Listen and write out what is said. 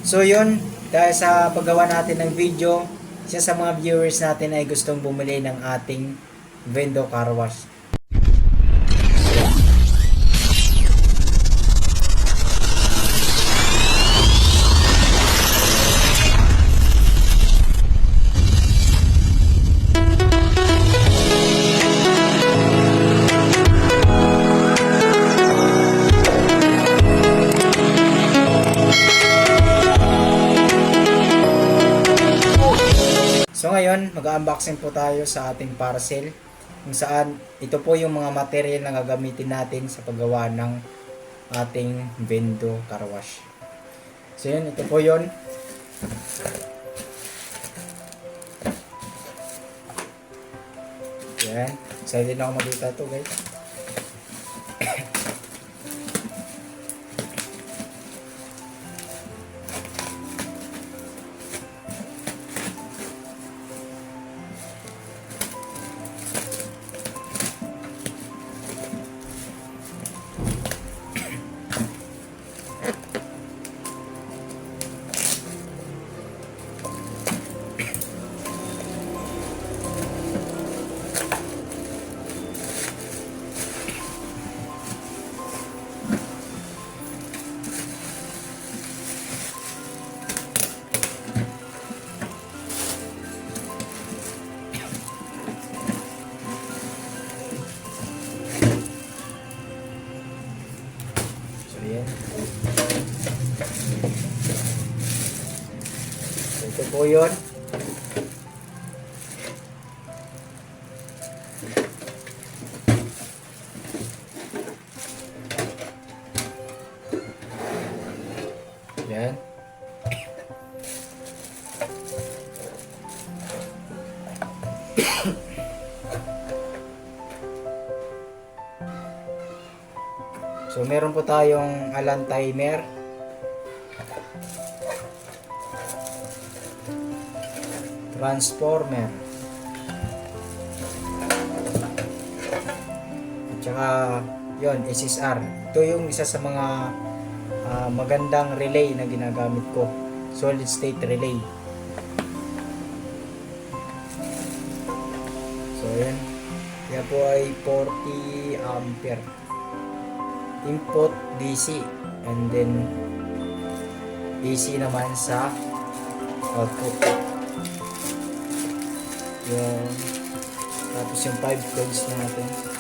So yun, dahil sa paggawa natin ng video, isa sa mga viewers natin ay gustong bumili ng ating Vendo Car Wash. So ngayon, mag-unboxing po tayo sa ating parcel kung saan ito po yung mga material na gagamitin natin sa paggawa ng ating Vendo Car Wash. So yun, ito po yun. Yan. Excited na ako makita ito, guys. Ayan. So, ito po yun. Ayan. So meron po tayong Allen timer, transformer, at saka yon SSR. Ito yung isa sa mga magandang relay na ginagamit ko, solid state relay. So yan, kaya po ay 40 ampere input DC, and then AC naman sa output. Yung tapos yung 5 coils natin.